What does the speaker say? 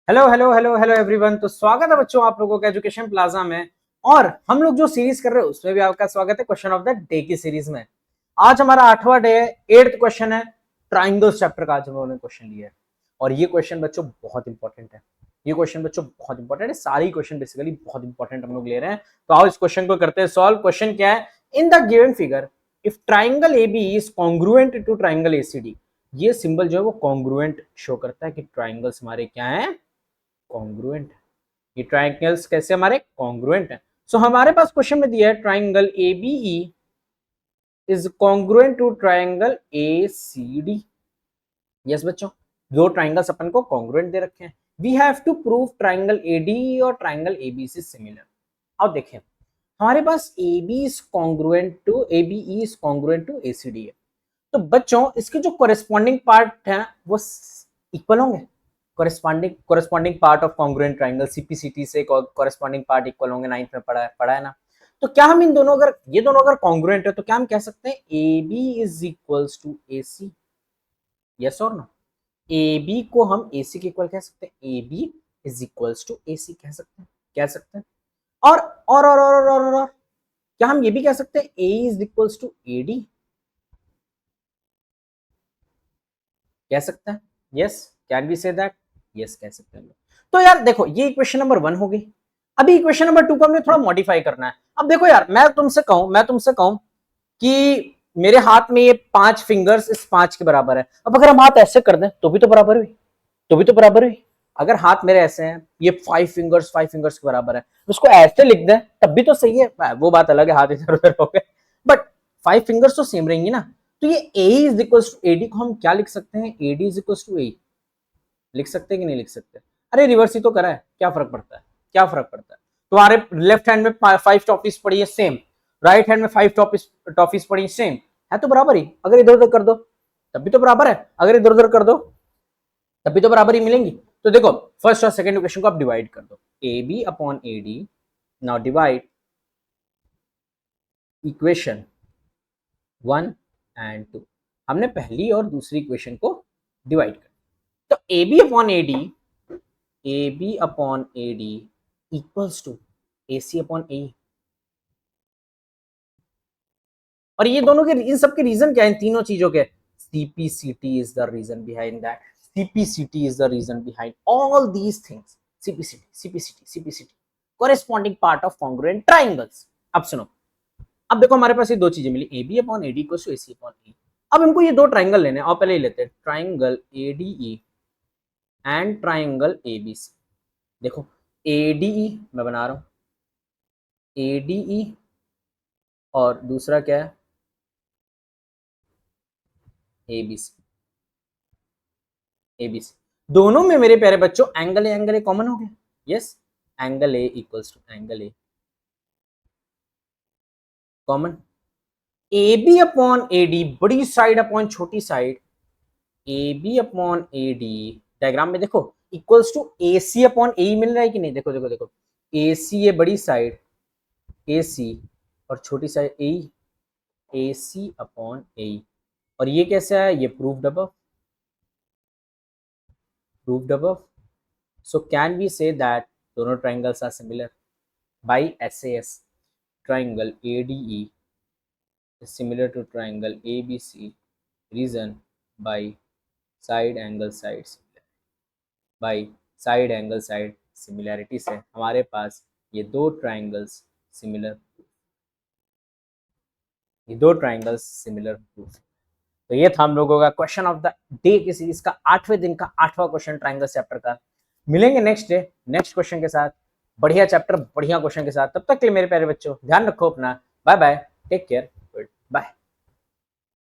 Hello hello hello hello everyone. तो स्वागत है बच्चों आप लोगों का एजुकेशन प्लाजा में। और हम लोग जो सीरीज कर रहे हैं उसमें भी आपका स्वागत है क्वेश्चन ऑफ द डे की सीरीज में। आज हमारा 8वां डे है, 8th क्वेश्चन है ट्राइंगल्स चैप्टर का। आज हम लोगों ने क्वेश्चन लिया है और ये क्वेश्चन बच्चों बहुत इंपॉर्टेंट है। ये क्वेश्चन बच्चों बहुत इंपॉर्टेंट है, सारी क्वेश्चन बेसिकली बहुत इंपॉर्टेंट हम लोग ले रहे हैं। तो आओ इस क्वेश्चन को करते हैं सॉल्व। क्वेश्चन क्या है? In the given figure if triangle A B is congruent to triangle A C D. ये सिंबल जो है वो कॉन्ग्रुएंट शो करता है कि ट्राइंगल्स हमारे क्या है, कॉन्ग्रुएंट। ये ट्राइंगल्स कैसे हमारे कॉन्ग्रुएंट है। सो हमारे पास क्वेश्चन में दिया है triangle A B E is congruent to triangle A C D. Yes बच्चों, दो ट्राइंगल्स अपन को कॉन्ग्रुएंट दे रखे हैं। We have to prove triangle A D और triangle A B is similar. अब देखें हमारे पास A B is congruent to A B E is congruent to A C D है। तो बच्चों इसके जो कोरेस्पॉन्डिंग पार्ट है वो इक्वल होंगे। Corresponding part of congruent triangle CPCT से कोरेस्पॉन्डिंग पार्ट इक्वल होंगे। 9th में पढ़ा है ना। तो क्या हम इन दोनों अगर ये दोनों अगर कॉन्ग्रुएंट है तो क्या हम कह सकते हैं A B is equals to A C? Yes और नो? ए बी को हम ए सी के इक्वल कह सकते हैं। A B is equals to A C कह सकते हैं, कह सकते हैं। और और क्या हम ये भी कह सकते हैं A is equals to A D? कह सकते हैं। Yes, can we say that? Yes कह सकते हैं। तो यार देखो ये इक्वेशन नंबर 1 हो गई। अभी इक्वेशन नंबर 2 को हमने थोड़ा मॉडिफाई करना है। अब देखो यार मैं तुमसे कहूं कि मेरे हाथ में ये 5 फिंगर्स इस 5 के बराबर है। अब अगर हम हाथ ऐसे कर दें तो भी तो बराबर हुई, तो भी तो बराबर हुई। अगर हाथ मेरे ऐसे हैं, ये 5 फिंगर्स के बराबर है, उसको ऐसे लिख दें तब भी तो सही है। वो बात अलग है हाथ इधर उधर हो गए, बट 5 फिंगर्स तो सेम रहेंगी ना। तो ये a is equal to AD को हम क्या लिख सकते हैं? AD is equal to A लिख सकते हैं कि नहीं लिख सकते? अरे रिवर्स ही तो करा है, क्या फर्क पड़ता है? क्या फर्क पड़ता है? तुम्हारे लेफ्ट हैंड में 5 टॉफीज पड़ी है सेम, राइट हैंड में 5 टॉफीज पड़ी है सेम, है तो बराबर ही। अगर इधर उधर कर दो तब भी तो बराबर है, अगर इधर उधर कर दो तब भी तो बराबर ही मिलेंगी। तो देखो फर्स्ट और सेकंड इक्वेशन को आप डिवाइड कर दो, A B upon A D. Now divide equation 1 and 2। हमने पहली और दूसरी इक्वेशन को डिवाइड कर, तो A B upon A D, A B upon A D equals to A C upon A. और ये दोनों के इन सब के रीजन क्या है? इन तीनों चीजों के CPCT is the reason behind that. CPCT is the reason behind all these things. CPCT corresponding part of congruent triangles. अब सुनो, अब देखो हमारे पास ये दो चीजें मिली, A B upon A D equal to A C upon A. अब इनको ये दो ट्राइंगल लेने हैं और पहले ही लेते हैं triangle A D E and triangle A B C. देखो ए डी ई मैं बना रहा हूं, ए डी ई और दूसरा क्या है? ए बी सी। ए बी सी दोनों में मेरे प्यारे बच्चों एंगल ए कॉमन हो गया। Yes, angle A equals to angle A common. A B upon A D बड़ी साइड अपॉन छोटी side, A B upon A D diagram में देखो equals to A C upon A मिल रहा है कि नहीं? देखो देखो देखो, ए सी ये बड़ी साइड ए सी और छोटी side A C upon A. और ये कैसा है? ये proved above, proved above. So can we say that दोनों triangles are similar by SAS? Triangle ADE is similar to triangle ABC, reason by side angle side similarity से हमारे पास ये दो ट्राइंगल्स सिमिलर, ये दो ट्राइंगल्स सिमिलर प्रूफ। तो ये था हम लोगों का क्वेश्चन ऑफ द डे की सीरीज का 8वें दिन का 8वां क्वेश्चन ट्राइंगल चैप्टर का। मिलेंगे नेक्स्ट डे नेक्स्ट क्वेश्चन के साथ, बढ़िया चैप्टर बढ़िया क्वेश्चन के साथ। तब तक के लिए मेरे प्यारे बच्चों ध्यान रखो अपना। Bye bye, take care, good bye.